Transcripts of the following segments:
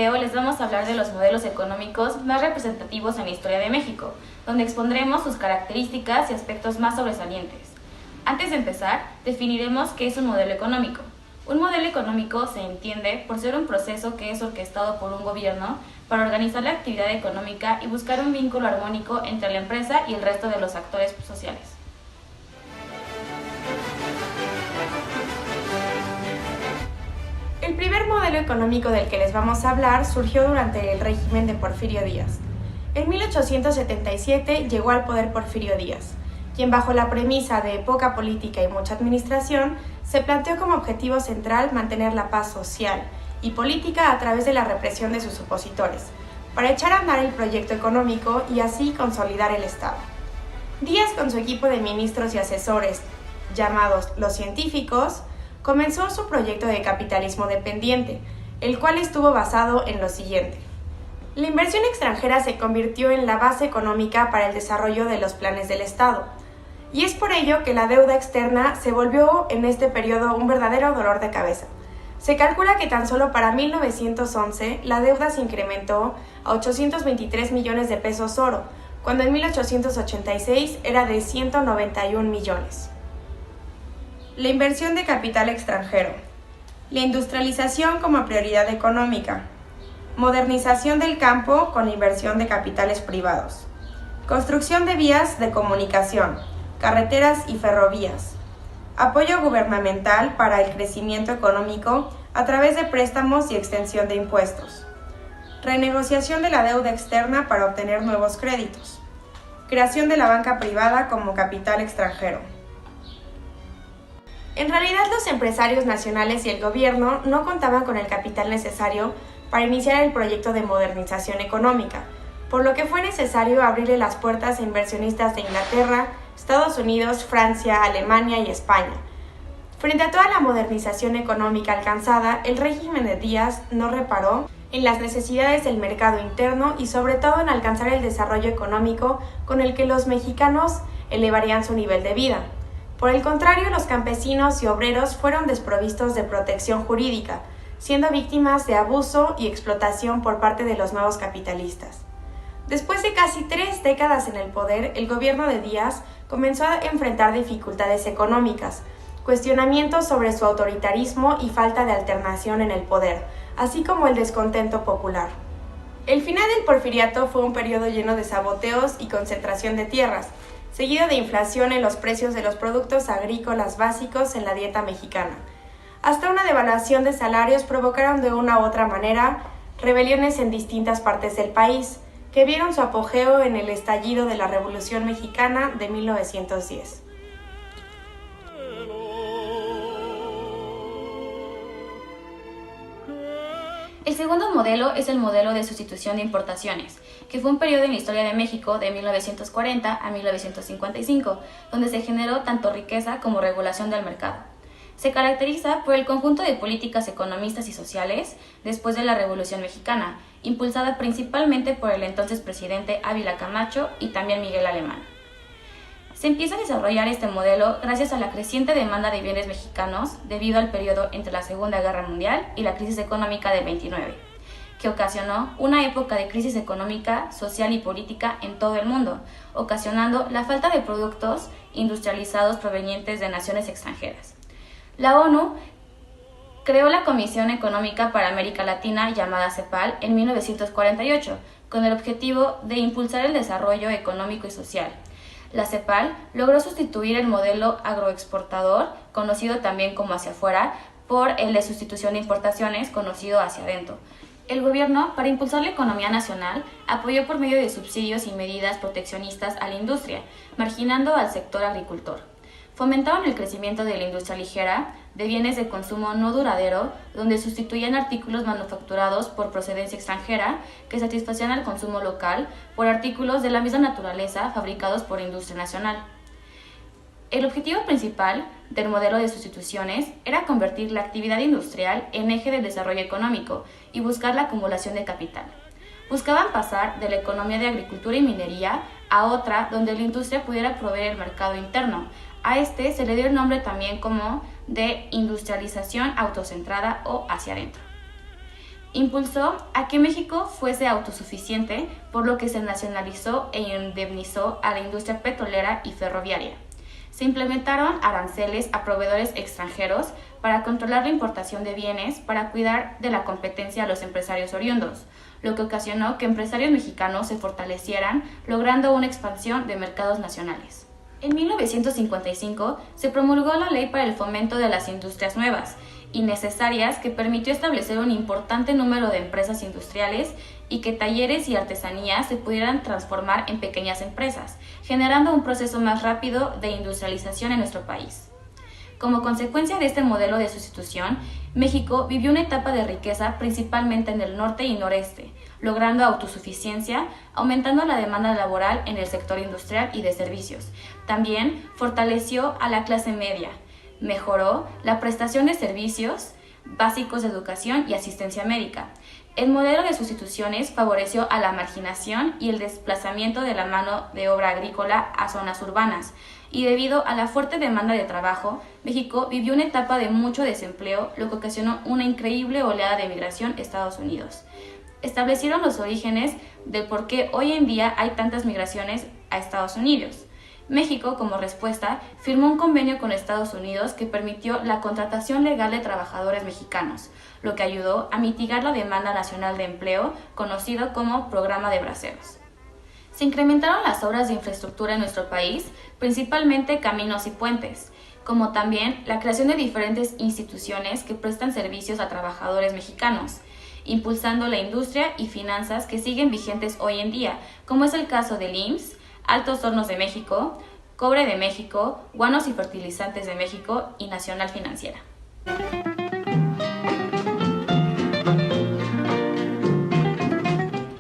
video les vamos a hablar de los modelos económicos más representativos en la historia de México, donde expondremos sus características y aspectos más sobresalientes. Antes de empezar, definiremos qué es un modelo económico. Un modelo económico se entiende por ser un proceso que es orquestado por un gobierno para organizar la actividad económica y buscar un vínculo armónico entre la empresa y el resto de los actores sociales. El primer modelo económico del que les vamos a hablar surgió durante el régimen de Porfirio Díaz. En 1877 llegó al poder Porfirio Díaz, quien bajo la premisa de poca política y mucha administración, se planteó como objetivo central mantener la paz social y política a través de la represión de sus opositores, para echar a andar el proyecto económico y así consolidar el Estado. Díaz, con su equipo de ministros y asesores, llamados los científicos, comenzó su proyecto de capitalismo dependiente, el cual estuvo basado en lo siguiente. La inversión extranjera se convirtió en la base económica para el desarrollo de los planes del Estado, y es por ello que la deuda externa se volvió en este periodo un verdadero dolor de cabeza. Se calcula que tan solo para 1911 la deuda se incrementó a 823 millones de pesos oro, cuando en 1886 era de 191 millones. La inversión de capital extranjero. La industrialización como prioridad económica. Modernización del campo con inversión de capitales privados. Construcción de vías de comunicación, carreteras y ferrovías. Apoyo gubernamental para el crecimiento económico a través de préstamos y extensión de impuestos. Renegociación de la deuda externa para obtener nuevos créditos. Creación de la banca privada como capital extranjero. En realidad, los empresarios nacionales y el gobierno no contaban con el capital necesario para iniciar el proyecto de modernización económica, por lo que fue necesario abrirle las puertas a inversionistas de Inglaterra, Estados Unidos, Francia, Alemania y España. Frente a toda la modernización económica alcanzada, el régimen de Díaz no reparó en las necesidades del mercado interno y sobre todo en alcanzar el desarrollo económico con el que los mexicanos elevarían su nivel de vida. Por el contrario, los campesinos y obreros fueron desprovistos de protección jurídica, siendo víctimas de abuso y explotación por parte de los nuevos capitalistas. Después de casi 3 décadas en el poder, el gobierno de Díaz comenzó a enfrentar dificultades económicas, cuestionamientos sobre su autoritarismo y falta de alternación en el poder, así como el descontento popular. El final del porfiriato fue un periodo lleno de saboteos y concentración de tierras, seguido de inflación en los precios de los productos agrícolas básicos en la dieta mexicana. Hasta una devaluación de salarios provocaron de una u otra manera rebeliones en distintas partes del país, que vieron su apogeo en el estallido de la Revolución Mexicana de 1910. El segundo modelo es el modelo de sustitución de importaciones, que fue un periodo en la historia de México de 1940 a 1955, donde se generó tanto riqueza como regulación del mercado. Se caracteriza por el conjunto de políticas economistas y sociales después de la Revolución Mexicana, impulsada principalmente por el entonces presidente Ávila Camacho y también Miguel Alemán. Se empieza a desarrollar este modelo gracias a la creciente demanda de bienes mexicanos debido al periodo entre la Segunda Guerra Mundial y la crisis económica del 29, que ocasionó una época de crisis económica, social y política en todo el mundo, ocasionando la falta de productos industrializados provenientes de naciones extranjeras. La ONU creó la Comisión Económica para América Latina, llamada CEPAL, en 1948, con el objetivo de impulsar el desarrollo económico y social. La CEPAL logró sustituir el modelo agroexportador, conocido también como hacia afuera, por el de sustitución de importaciones, conocido hacia adentro. El gobierno, para impulsar la economía nacional, apoyó por medio de subsidios y medidas proteccionistas a la industria, marginando al sector agricultor. Fomentaron el crecimiento de la industria ligera, de bienes de consumo no duradero, donde sustituían artículos manufacturados por procedencia extranjera que satisfacían al consumo local por artículos de la misma naturaleza fabricados por industria nacional. El objetivo principal del modelo de sustituciones era convertir la actividad industrial en eje de desarrollo económico y buscar la acumulación de capital. Buscaban pasar de la economía de agricultura y minería a otra donde la industria pudiera proveer el mercado interno. A este se le dio el nombre también como de industrialización autocentrada o hacia adentro. Impulsó a que México fuese autosuficiente, por lo que se nacionalizó e indemnizó a la industria petrolera y ferroviaria. Se implementaron aranceles a proveedores extranjeros para controlar la importación de bienes para cuidar de la competencia a los empresarios oriundos, lo que ocasionó que empresarios mexicanos se fortalecieran, logrando una expansión de mercados nacionales. En 1955 se promulgó la Ley para el Fomento de las Industrias Nuevas y Necesarias, que permitió establecer un importante número de empresas industriales y que talleres y artesanías se pudieran transformar en pequeñas empresas, generando un proceso más rápido de industrialización en nuestro país. Como consecuencia de este modelo de sustitución, México vivió una etapa de riqueza principalmente en el norte y noreste, logrando autosuficiencia, aumentando la demanda laboral en el sector industrial y de servicios. También fortaleció a la clase media, mejoró la prestación de servicios básicos de educación y asistencia médica. El modelo de sustituciones favoreció a la marginación y el desplazamiento de la mano de obra agrícola a zonas urbanas, y debido a la fuerte demanda de trabajo, México vivió una etapa de mucho desempleo, lo que ocasionó una increíble oleada de migración a Estados Unidos. Establecieron los orígenes del por qué hoy en día hay tantas migraciones a Estados Unidos. México, como respuesta, firmó un convenio con Estados Unidos que permitió la contratación legal de trabajadores mexicanos, lo que ayudó a mitigar la demanda nacional de empleo, conocido como Programa de Braceros. Se incrementaron las obras de infraestructura en nuestro país, principalmente caminos y puentes, como también la creación de diferentes instituciones que prestan servicios a trabajadores mexicanos, impulsando la industria y finanzas que siguen vigentes hoy en día, como es el caso del IMSS, Altos Hornos de México, Cobre de México, Guanos y Fertilizantes de México y Nacional Financiera.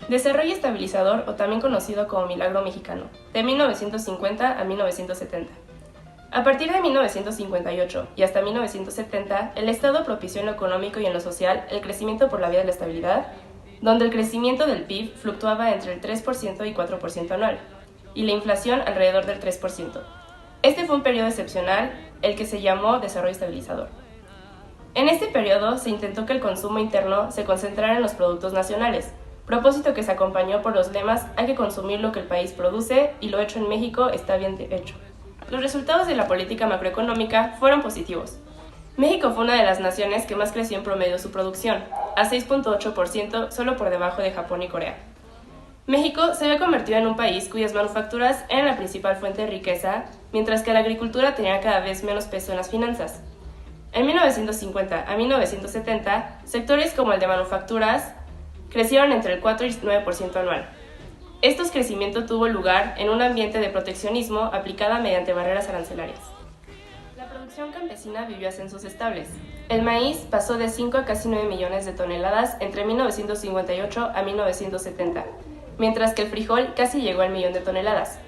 Desarrollo estabilizador, o también conocido como Milagro Mexicano, de 1950 a 1970. A partir de 1958 y hasta 1970, el Estado propició en lo económico y en lo social el crecimiento por la vía de la estabilidad, donde el crecimiento del PIB fluctuaba entre el 3% y 4% anual, y la inflación alrededor del 3%. Este fue un periodo excepcional, el que se llamó desarrollo estabilizador. En este periodo se intentó que el consumo interno se concentrara en los productos nacionales, propósito que se acompañó por los lemas "hay que consumir lo que el país produce" y "lo hecho en México está bien hecho". Los resultados de la política macroeconómica fueron positivos. México fue una de las naciones que más creció en promedio su producción, a 6.8%, solo por debajo de Japón y Corea. México se había convertido en un país cuyas manufacturas eran la principal fuente de riqueza, mientras que la agricultura tenía cada vez menos peso en las finanzas. En 1950 a 1970, sectores como el de manufacturas crecieron entre el 4 y 9% anual. Este crecimiento tuvo lugar en un ambiente de proteccionismo aplicada mediante barreras arancelarias. La producción campesina vivió ascensos estables. El maíz pasó de 5 a casi 9 millones de toneladas entre 1958 a 1970, mientras que el frijol casi llegó al 1.000.000 de toneladas.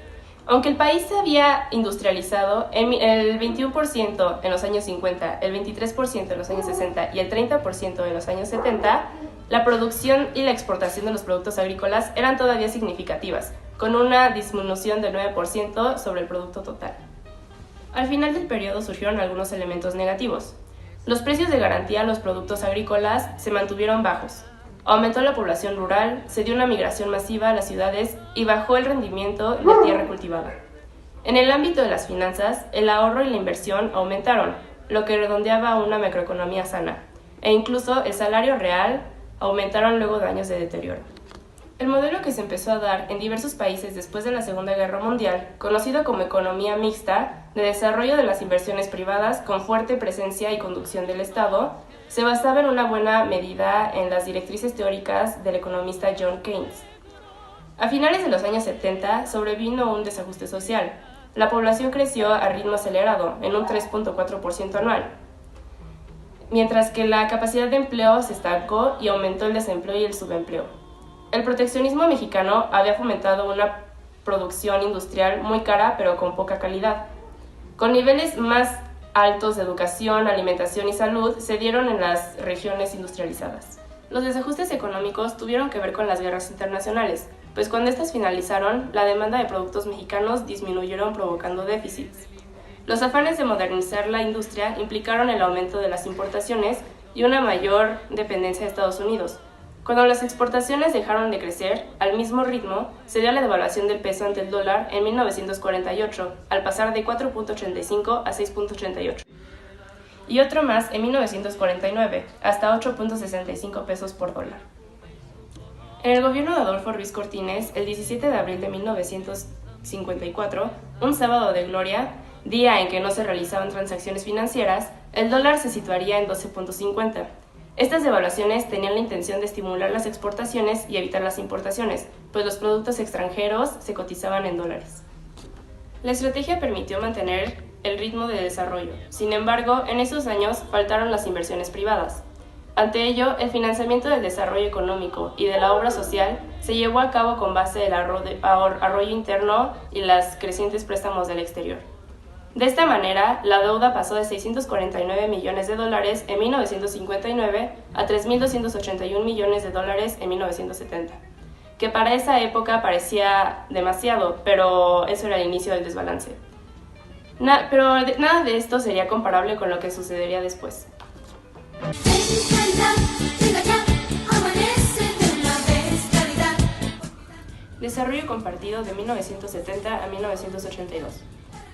Aunque el país se había industrializado, el 21% en los años 50, el 23% en los años 60 y el 30% en los años 70, la producción y la exportación de los productos agrícolas eran todavía significativas, con una disminución del 9% sobre el producto total. Al final del periodo surgieron algunos elementos negativos. Los precios de garantía a los productos agrícolas se mantuvieron bajos. Aumentó la población rural, se dio una migración masiva a las ciudades y bajó el rendimiento de tierra cultivada. En el ámbito de las finanzas, el ahorro y la inversión aumentaron, lo que redondeaba a una macroeconomía sana, e incluso el salario real aumentaron luego de años de deterioro. El modelo que se empezó a dar en diversos países después de la Segunda Guerra Mundial, conocido como economía mixta, de desarrollo de las inversiones privadas con fuerte presencia y conducción del Estado, se basaba en una buena medida en las directrices teóricas del economista John Keynes. A finales de los años 70 sobrevino un desajuste social. La población creció a ritmo acelerado, en un 3.4% anual, mientras que la capacidad de empleo se estancó y aumentó el desempleo y el subempleo. El proteccionismo mexicano había fomentado una producción industrial muy cara pero con poca calidad. Con niveles más altos de educación, alimentación y salud se dieron en las regiones industrializadas. Los desajustes económicos tuvieron que ver con las guerras internacionales, pues cuando estas finalizaron, la demanda de productos mexicanos disminuyeron provocando déficits. Los afanes de modernizar la industria implicaron el aumento de las importaciones y una mayor dependencia de Estados Unidos, Cuando las exportaciones dejaron de crecer al mismo ritmo, se dio la devaluación del peso ante el dólar en 1948, al pasar de 4.85 a 6.88. Y otro más en 1949, hasta 8.65 pesos por dólar. En el gobierno de Adolfo Ruiz Cortines, el 17 de abril de 1954, un sábado de gloria, día en que no se realizaban transacciones financieras, el dólar se situaría en 12.50. Estas devaluaciones tenían la intención de estimular las exportaciones y evitar las importaciones, pues los productos extranjeros se cotizaban en dólares. La estrategia permitió mantener el ritmo de desarrollo. Sin embargo, en esos años faltaron las inversiones privadas. Ante ello, el financiamiento del desarrollo económico y de la obra social se llevó a cabo con base del ahorro interno y los crecientes préstamos del exterior. De esta manera, la deuda pasó de 649 millones de dólares en 1959 a 3.281 millones de dólares en 1970, que para esa época parecía demasiado, pero eso era el inicio del desbalance. Pero nada de esto sería comparable con lo que sucedería después. Desarrollo compartido de 1970 a 1982.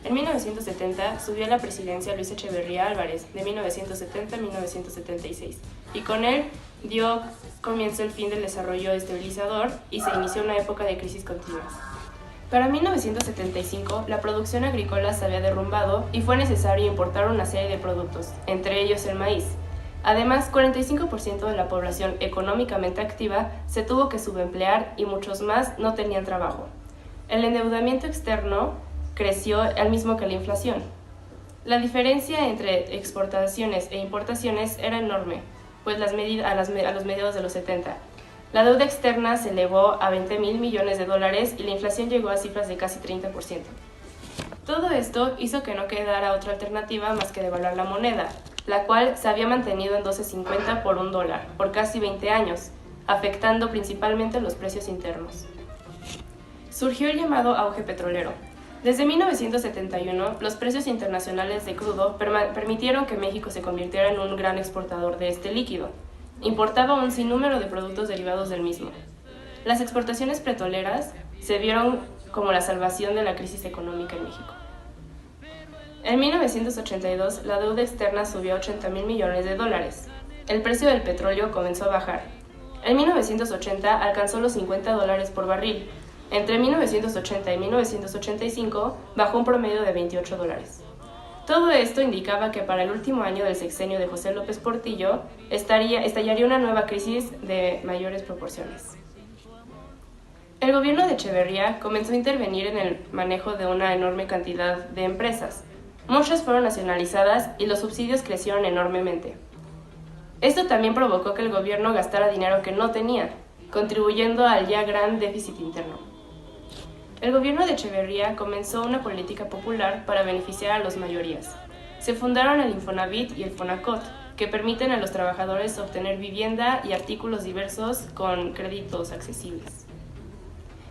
En 1970 subió a la presidencia Luis Echeverría Álvarez, de 1970 a 1976, y con él dio comienzo el fin del desarrollo estabilizador y se inició una época de crisis continuas. Para 1975, la producción agrícola se había derrumbado y fue necesario importar una serie de productos, entre ellos el maíz. Además, 45% de la población económicamente activa se tuvo que subemplear y muchos más no tenían trabajo. El endeudamiento externo creció al mismo que la inflación. La diferencia entre exportaciones e importaciones era enorme, pues a los mediados de los 70. La deuda externa se elevó a 20.000 millones de dólares y la inflación llegó a cifras de casi 30%. Todo esto hizo que no quedara otra alternativa más que devaluar la moneda, la cual se había mantenido en 12.50 por un dólar por casi 20 años, afectando principalmente los precios internos. Surgió el llamado auge petrolero. Desde 1971, los precios internacionales de crudo permitieron que México se convirtiera en un gran exportador de este líquido. Importaba un sinnúmero de productos derivados del mismo. Las exportaciones petroleras se vieron como la salvación de la crisis económica en México. En 1982, la deuda externa subió a 80.000 millones de dólares. El precio del petróleo comenzó a bajar. En 1980 alcanzó los 50 dólares por barril. Entre 1980 y 1985 bajó un promedio de 28 dólares. Todo esto indicaba que para el último año del sexenio de José López Portillo estallaría una nueva crisis de mayores proporciones. El gobierno de Echeverría comenzó a intervenir en el manejo de una enorme cantidad de empresas. Muchas fueron nacionalizadas y los subsidios crecieron enormemente. Esto también provocó que el gobierno gastara dinero que no tenía, contribuyendo al ya gran déficit interno. El gobierno de Echeverría comenzó una política popular para beneficiar a las mayorías. Se fundaron el Infonavit y el Fonacot, que permiten a los trabajadores obtener vivienda y artículos diversos con créditos accesibles.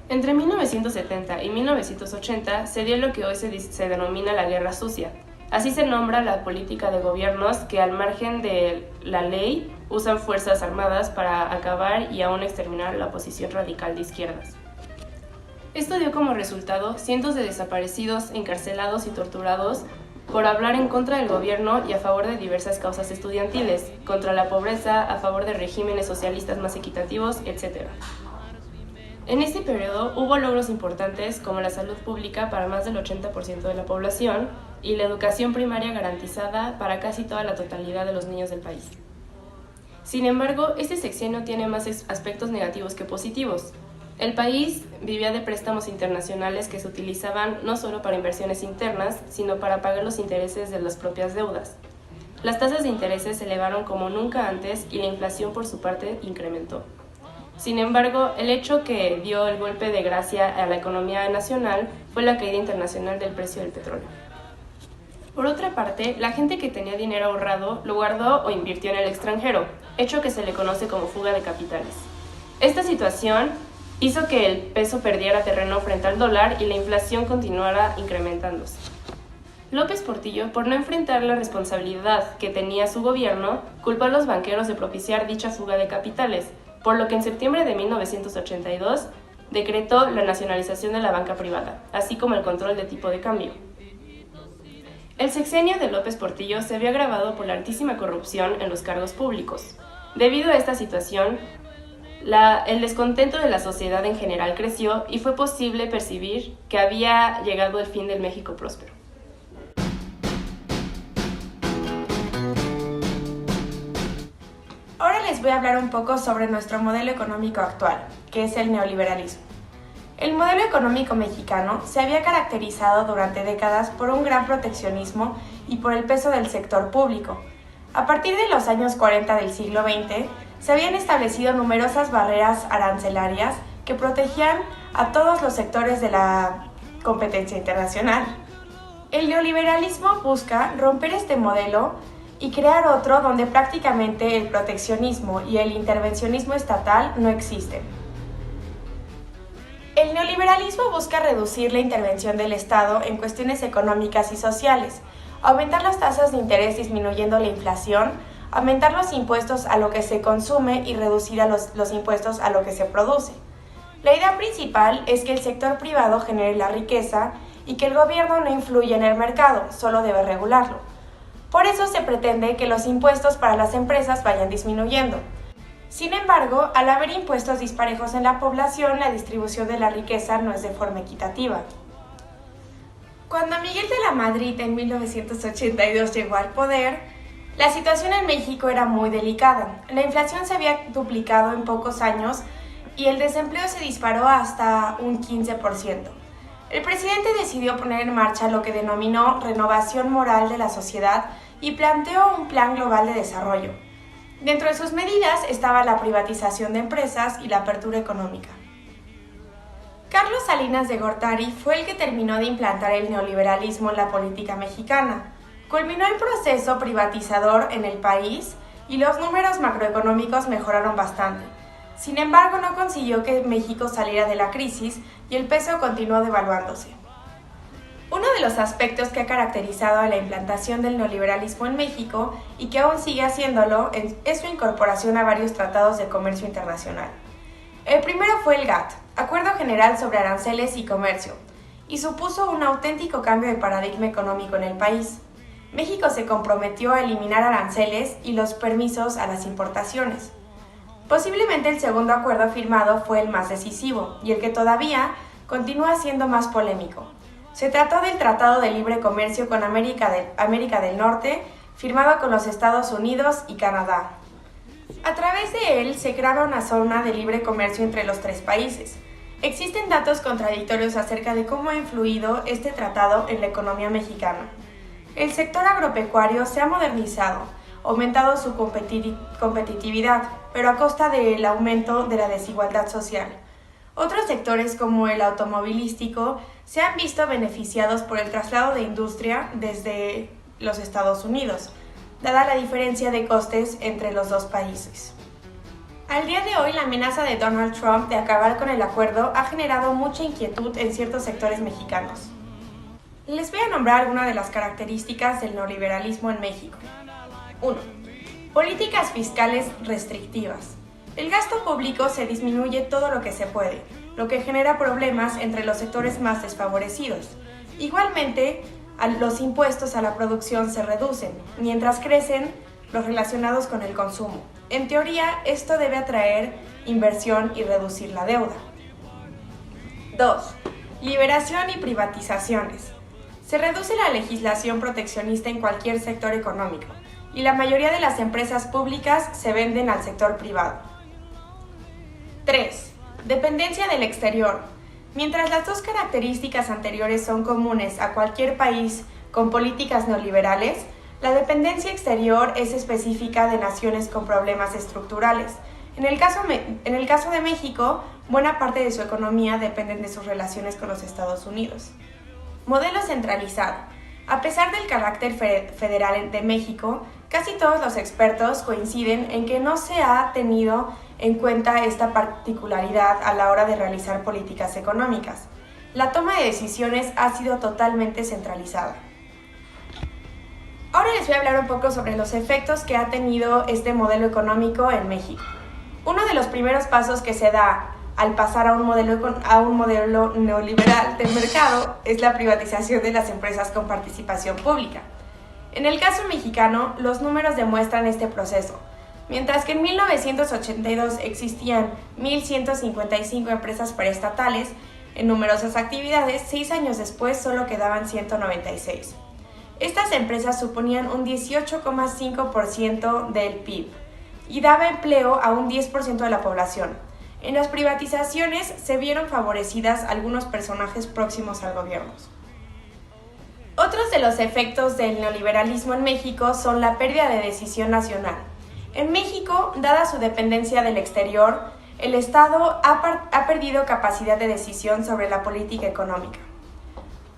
Entre 1970 y 1980 se dio lo que hoy se denomina la Guerra Sucia. Así se nombra la política de gobiernos que, al margen de la ley, usan fuerzas armadas para acabar y aún exterminar la oposición radical de izquierdas. Esto dio como resultado cientos de desaparecidos, encarcelados y torturados por hablar en contra del gobierno y a favor de diversas causas estudiantiles, contra la pobreza, a favor de regímenes socialistas más equitativos, etc. En este periodo hubo logros importantes como la salud pública para más del 80% de la población y la educación primaria garantizada para casi toda la totalidad de los niños del país. Sin embargo, este sexenio tiene más aspectos negativos que positivos. El país vivía de préstamos internacionales que se utilizaban no solo para inversiones internas, sino para pagar los intereses de las propias deudas. Las tasas de intereses se elevaron como nunca antes y la inflación por su parte incrementó. Sin embargo, el hecho que dio el golpe de gracia a la economía nacional fue la caída internacional del precio del petróleo. Por otra parte, la gente que tenía dinero ahorrado lo guardó o invirtió en el extranjero, hecho que se le conoce como fuga de capitales. Esta situación hizo que el peso perdiera terreno frente al dólar y la inflación continuara incrementándose. López Portillo, por no enfrentar la responsabilidad que tenía su gobierno, culpó a los banqueros de propiciar dicha fuga de capitales, por lo que en septiembre de 1982 decretó la nacionalización de la banca privada, así como el control de tipo de cambio. El sexenio de López Portillo se vio agravado por la altísima corrupción en los cargos públicos. Debido a esta situación, el descontento de la sociedad en general creció y fue posible percibir que había llegado el fin del México próspero. Ahora les voy a hablar un poco sobre nuestro modelo económico actual, que es el neoliberalismo. El modelo económico mexicano se había caracterizado durante décadas por un gran proteccionismo y por el peso del sector público. A partir de los años 40 del siglo XX, se habían establecido numerosas barreras arancelarias que protegían a todos los sectores de la competencia internacional. El neoliberalismo busca romper este modelo y crear otro donde prácticamente el proteccionismo y el intervencionismo estatal no existen. El neoliberalismo busca reducir la intervención del Estado en cuestiones económicas y sociales, aumentar las tasas de interés disminuyendo la inflación, aumentar los impuestos a lo que se consume y reducir los impuestos a lo que se produce. La idea principal es que el sector privado genere la riqueza y que el gobierno no influya en el mercado, solo debe regularlo. Por eso se pretende que los impuestos para las empresas vayan disminuyendo. Sin embargo, al haber impuestos disparejos en la población, la distribución de la riqueza no es de forma equitativa. Cuando Miguel de la Madrid en 1982 llegó al poder, la situación en México era muy delicada. La inflación se había duplicado en pocos años y el desempleo se disparó hasta un 15%. El presidente decidió poner en marcha lo que denominó renovación moral de la sociedad y planteó un plan global de desarrollo. Dentro de sus medidas estaba la privatización de empresas y la apertura económica. Carlos Salinas de Gortari fue el que terminó de implantar el neoliberalismo en la política mexicana. Culminó el proceso privatizador en el país y los números macroeconómicos mejoraron bastante. Sin embargo, no consiguió que México saliera de la crisis y el peso continuó devaluándose. Uno de los aspectos que ha caracterizado a la implantación del neoliberalismo en México y que aún sigue haciéndolo es su incorporación a varios tratados de comercio internacional. El primero fue el GATT, Acuerdo General sobre Aranceles y Comercio, y supuso un auténtico cambio de paradigma económico en el país. México se comprometió a eliminar aranceles y los permisos a las importaciones. Posiblemente el segundo acuerdo firmado fue el más decisivo y el que todavía continúa siendo más polémico. Se trató del Tratado de Libre Comercio con América del Norte, firmado con los Estados Unidos y Canadá. A través de él se creaba una zona de libre comercio entre los tres países. Existen datos contradictorios acerca de cómo ha influido este tratado en la economía mexicana. El sector agropecuario se ha modernizado, aumentado su competitividad, pero a costa del aumento de la desigualdad social. Otros sectores, como el automovilístico, se han visto beneficiados por el traslado de industria desde los Estados Unidos, dada la diferencia de costes entre los dos países. Al día de hoy, la amenaza de Donald Trump de acabar con el acuerdo ha generado mucha inquietud en ciertos sectores mexicanos. Les voy a nombrar algunas de las características del neoliberalismo en México. 1. Políticas fiscales restrictivas. El gasto público se disminuye todo lo que se puede, lo que genera problemas entre los sectores más desfavorecidos. Igualmente, los impuestos a la producción se reducen, mientras crecen los relacionados con el consumo. En teoría, esto debe atraer inversión y reducir la deuda. 2. Liberación y privatizaciones. Se reduce la legislación proteccionista en cualquier sector económico, y la mayoría de las empresas públicas se venden al sector privado. 3. Dependencia del exterior. Mientras las dos características anteriores son comunes a cualquier país con políticas neoliberales, la dependencia exterior es específica de naciones con problemas estructurales. En el caso de México, buena parte de su economía depende de sus relaciones con los Estados Unidos. Modelo centralizado. A pesar del carácter federal de México, casi todos los expertos coinciden en que no se ha tenido en cuenta esta particularidad a la hora de realizar políticas económicas. La toma de decisiones ha sido totalmente centralizada. Ahora les voy a hablar un poco sobre los efectos que ha tenido este modelo económico en México. Uno de los primeros pasos que se da al pasar a un modelo neoliberal del mercado es la privatización de las empresas con participación pública. En el caso mexicano, los números demuestran este proceso. Mientras que en 1982 existían 1.155 empresas preestatales en numerosas actividades, 6 años después solo quedaban 196. Estas empresas suponían un 18,5% del PIB y daba empleo a un 10% de la población. En las privatizaciones se vieron favorecidas algunos personajes próximos al gobierno. Otros de los efectos del neoliberalismo en México son la pérdida de decisión nacional. En México, dada su dependencia del exterior, el Estado ha perdido capacidad de decisión sobre la política económica.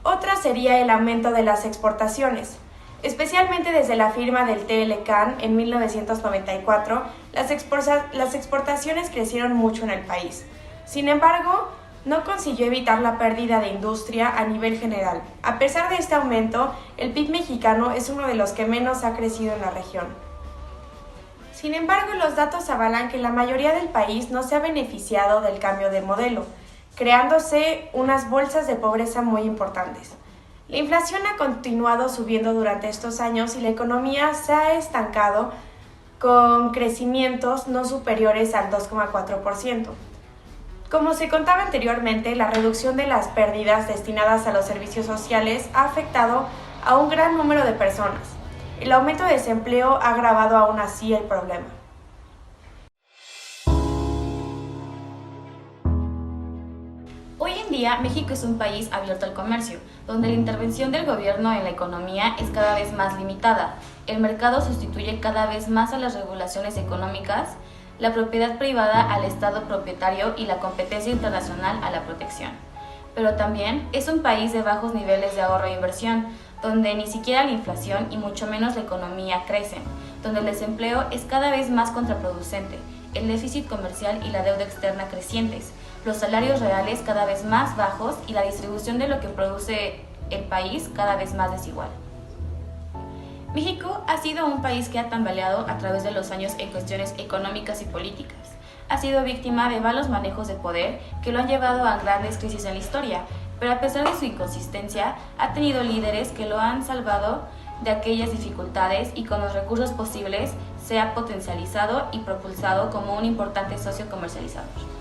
Otra sería el aumento de las exportaciones. Especialmente desde la firma del TLCAN en 1994, las exportaciones crecieron mucho en el país. Sin embargo, no consiguió evitar la pérdida de industria a nivel general. A pesar de este aumento, el PIB mexicano es uno de los que menos ha crecido en la región. Sin embargo, los datos avalan que la mayoría del país no se ha beneficiado del cambio de modelo, creándose unas bolsas de pobreza muy importantes. La inflación ha continuado subiendo durante estos años y la economía se ha estancado con crecimientos no superiores al 2,4%. Como se contaba anteriormente, la reducción de las pérdidas destinadas a los servicios sociales ha afectado a un gran número de personas. El aumento de desempleo ha agravado aún así el problema. Hoy en día, México es un país abierto al comercio, donde la intervención del gobierno en la economía es cada vez más limitada. El mercado sustituye cada vez más a las regulaciones económicas, la propiedad privada al Estado propietario y la competencia internacional a la protección. Pero también es un país de bajos niveles de ahorro e inversión, donde ni siquiera la inflación y mucho menos la economía crecen, donde el desempleo es cada vez más contraproducente, el déficit comercial y la deuda externa crecientes, los salarios reales cada vez más bajos y la distribución de lo que produce el país cada vez más desigual. México ha sido un país que ha tambaleado a través de los años en cuestiones económicas y políticas. Ha sido víctima de malos manejos de poder que lo han llevado a grandes crisis en la historia, pero a pesar de su inconsistencia, ha tenido líderes que lo han salvado de aquellas dificultades y con los recursos posibles se ha potencializado y propulsado como un importante socio comercializador.